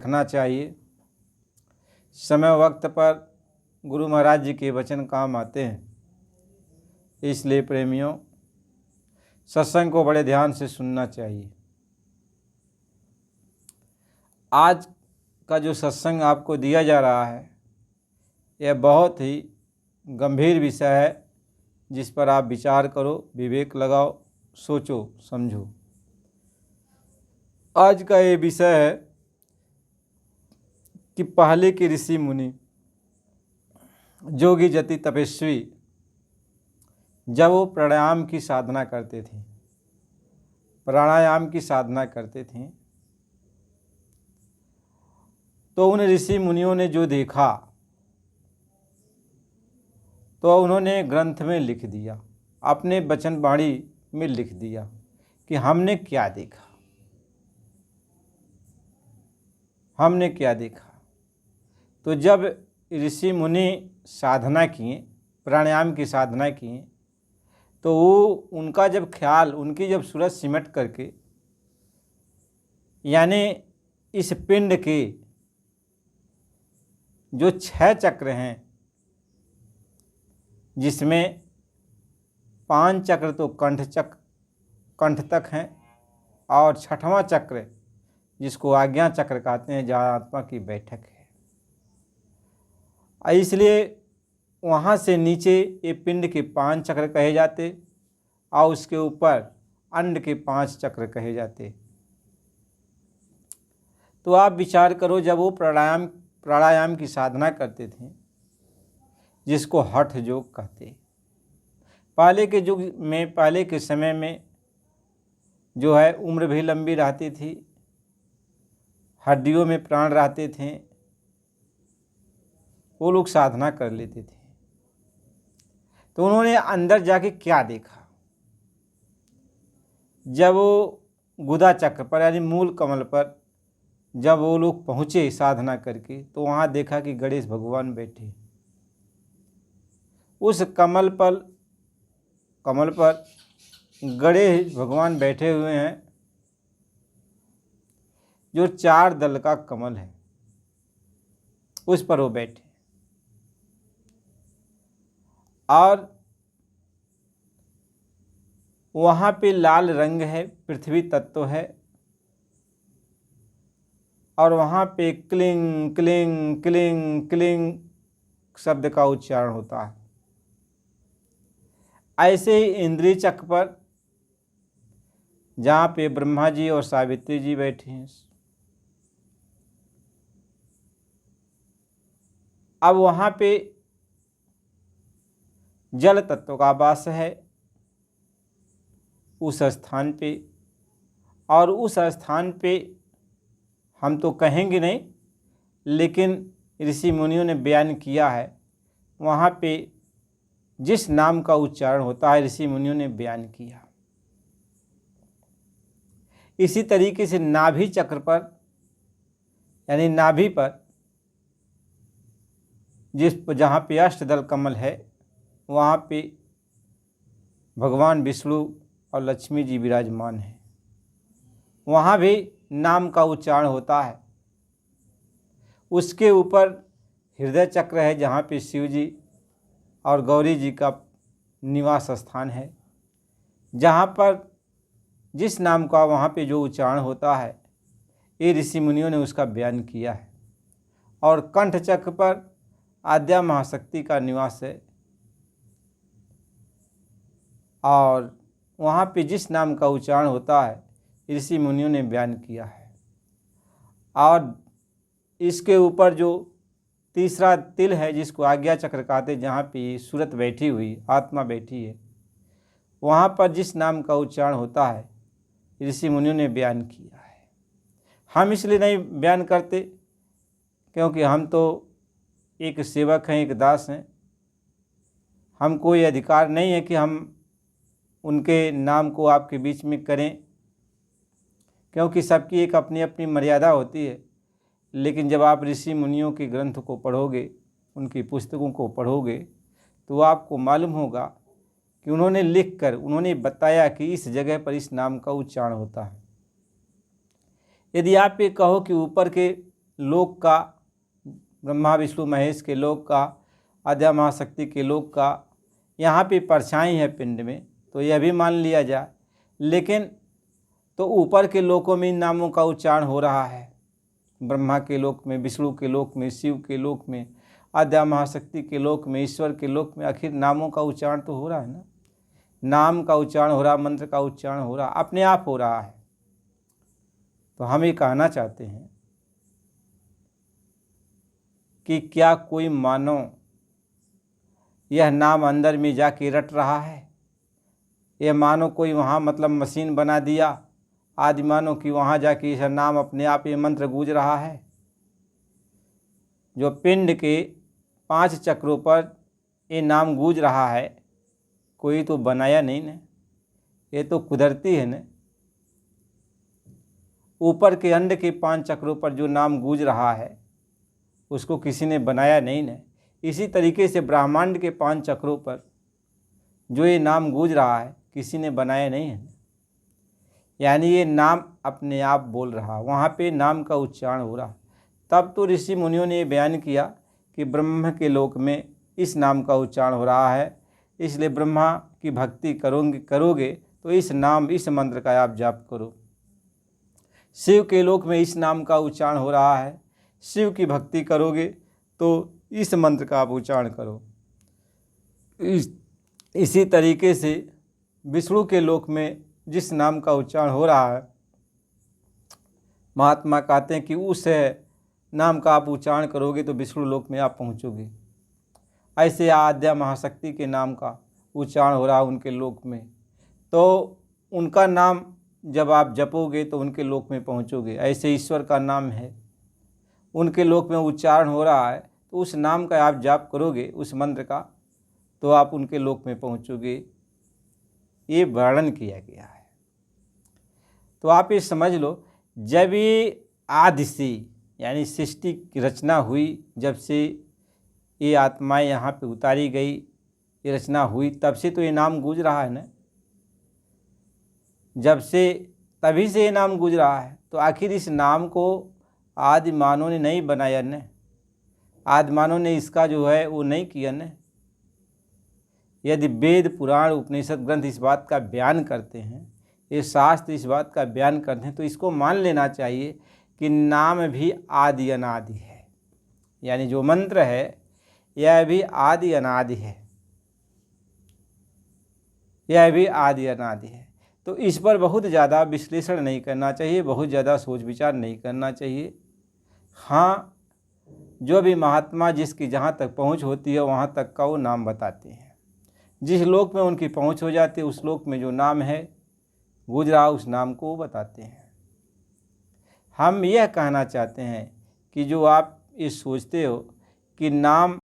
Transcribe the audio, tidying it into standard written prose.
रखना चाहिए। समय वक्त पर गुरु महाराज जी के वचन काम आते हैं, इसलिए प्रेमियों सत्संग को बड़े ध्यान से सुनना चाहिए। आज का जो सत्संग आपको दिया जा रहा है यह बहुत ही गंभीर विषय है, जिस पर आप विचार करो, विवेक लगाओ, सोचो समझो। आज का ये विषय है कि पहले के ऋषि मुनि, जोगी जति तपस्वी, जब वो प्राणायाम की साधना करते थे, तो उन ऋषि मुनियों ने जो देखा तो उन्होंने ग्रंथ में लिख दिया, अपने वचन वाणी में लिख दिया कि हमने क्या देखा, हमने क्या देखा। तो जब ऋषि मुनि साधना किए, प्राणायाम की साधना किए, तो वो उनका जब ख्याल, उनकी जब सूरत सिमट करके, यानी इस पिंड के जो 6 चक्र हैं, जिसमें 5 चक्र तो कंठ तक हैं और 6वां चक्र जिसको आज्ञा चक्र कहते हैं, जहाँ आत्मा की बैठक है। इसलिए वहाँ से नीचे ये पिंड के 5 चक्र कहे जाते और उसके ऊपर अंड के 5 चक्र कहे जाते। तो आप विचार करो, जब वो प्राणायाम की साधना करते थे, जिसको हठ योग कहते, पहले के युग में, पहले के समय में जो है उम्र भी लंबी रहती थी, हड्डियों में प्राण रहते थे, वो लोग साधना कर लेते थे। तो उन्होंने अंदर जाके क्या देखा, जब वो गुदा चक्र पर यानी मूल कमल पर जब वो लोग पहुँचे साधना करके, तो वहाँ देखा कि गणेश भगवान बैठे। उस कमल पर गणेश भगवान बैठे हुए हैं, जो 4 दल का कमल है, उस पर वो बैठे। और वहाँ पे लाल रंग है, पृथ्वी तत्व है, और वहाँ पे क्लिंग क्लिंग क्लिंग क्लिंग शब्द का उच्चारण होता है। ऐसे ही इंद्रिय चक्र पर, जहाँ पे ब्रह्मा जी और सावित्री जी बैठे हैं, अब वहाँ पे जल तत्व का वास है उस स्थान पे, और उस स्थान पे हम तो कहेंगे नहीं, लेकिन ऋषि मुनियों ने बयान किया है, वहाँ पे जिस नाम का उच्चारण होता है ऋषि मुनियों ने बयान किया। इसी तरीके से नाभि चक्र पर, यानी नाभि पर जहाँ पे अष्टदल कमल है, वहाँ पे भगवान विष्णु और लक्ष्मी जी विराजमान हैं। वहाँ भी नाम का उच्चारण होता है। उसके ऊपर हृदय चक्र है, जहाँ पे शिव जी और गौरी जी का निवास स्थान है। जहाँ पर जिस नाम का वहाँ पे जो उच्चारण होता है, ये ऋषि मुनियों ने उसका बयान किया है। और कंठ चक्र पर आद्या महाशक्ति का निवास है, और वहाँ पे जिस नाम का उच्चारण होता है ऋषि मुनियों ने बयान किया है। और इसके ऊपर जो तीसरा तिल है, जिसको आज्ञा चक्र कहते, जहाँ पे सूरत बैठी हुई, आत्मा बैठी है, वहाँ पर जिस नाम का उच्चारण होता है ऋषि मुनियों ने बयान किया है। हम इसलिए नहीं बयान करते क्योंकि हम तो एक सेवक हैं, एक दास हैं। हमको ये अधिकार नहीं है कि हम उनके नाम को आपके बीच में करें, क्योंकि सबकी एक अपनी अपनी मर्यादा होती है। लेकिन जब आप ऋषि मुनियों के ग्रंथ को पढ़ोगे, उनकी पुस्तकों को पढ़ोगे, तो आपको मालूम होगा कि उन्होंने लिखकर उन्होंने बताया कि इस जगह पर इस नाम का उच्चारण होता है। यदि आप ये कहो कि ऊपर के लोक का, ब्रह्मा विष्णु महेश के लोक का, आद्या महाशक्ति के लोक का, यहाँ पे परछाई है पिंड में, तो यह भी मान लिया जाए। लेकिन तो ऊपर के लोकों में इन नामों का उच्चारण हो रहा है, ब्रह्मा के लोक में, विष्णु के लोक में, शिव के लोक में, आद्या महाशक्ति के लोक में, ईश्वर के लोक में, आखिर नामों का उच्चारण तो हो रहा है ना। नाम का उच्चारण हो रहा, मंत्र का उच्चारण हो रहा, अपने आप हो रहा है। तो हम ये कहना चाहते हैं कि क्या कोई मानव यह नाम अंदर में जाके रट रहा है? यह मानो कोई वहाँ मतलब मशीन बना दिया आदि, मानो कि वहाँ जाके यह नाम अपने आप ये मंत्र गूंज रहा है। जो पिंड के 5 चक्रों पर ये नाम गूंज रहा है, कोई तो बनाया नहीं न, ये तो कुदरती है न। ऊपर के अंड के 5 चक्रों पर जो नाम गूंज रहा है उसको किसी ने बनाया नहीं न। इसी तरीके से ब्रह्मांड के 5 चक्रों पर जो ये नाम गूंज रहा है किसी ने बनाया नहीं है, यानी ये नाम अपने आप बोल रहा, वहाँ पे नाम का उच्चारण हो रहा। तब तो ऋषि मुनियों ने ये बयान किया कि ब्रह्म के लोक में इस नाम का उच्चारण हो रहा है, इसलिए ब्रह्मा की भक्ति करोगे तो इस नाम, इस मंत्र का आप जाप करो। शिव के लोक में इस नाम का उच्चारण हो रहा है, शिव की भक्ति करोगे तो इस मंत्र का आप उच्चारण करो। इसी तरीके से विष्णु के लोक में जिस नाम का उच्चारण हो रहा है, महात्मा कहते हैं कि उस नाम का आप उच्चारण करोगे तो विष्णु लोक में आप पहुँचोगे। ऐसे आद्या महाशक्ति के नाम का उच्चारण हो रहा है उनके लोक में, तो उनका नाम जब आप जपोगे तो उनके लोक में पहुँचोगे। ऐसे ईश्वर का नाम है, उनके लोक में उच्चारण हो रहा है, तो उस नाम का आप जाप करोगे, उस मंत्र का, तो आप उनके लोक में पहुँचोगे। ये वर्णन किया गया है। तो आप ये समझ लो, जब ये आदि से यानी सृष्टि की रचना हुई, जब से ये आत्माएं यहाँ पे उतारी गई, ये रचना हुई, तब से तो ये नाम गूंज रहा है ना। जब से, तभी से ये नाम गूंज रहा है। तो आखिर इस नाम को आदि मानव ने नहीं बनाया न, आदि मानव ने इसका जो है वो नहीं किया न। यदि वेद पुराण उपनिषद ग्रंथ इस बात का बयान करते हैं, ये शास्त्र इस बात का बयान करते हैं, तो इसको मान लेना चाहिए कि नाम भी आदि अनादि है। यानी जो मंत्र है यह भी आदि अनादि है, यह भी आदि अनादि है। तो इस पर बहुत ज़्यादा विश्लेषण नहीं करना चाहिए, बहुत ज़्यादा सोच विचार नहीं करना चाहिए। हाँ, जो भी महात्मा जिसकी जहाँ तक पहुँच होती है वहाँ तक का वो नाम बताते हैं। जिस लोक में उनकी पहुँच हो जाती है, उस लोक में जो नाम है गुजरा, उस नाम को वो बताते हैं। हम यह कहना चाहते हैं कि जो आप ये सोचते हो कि नाम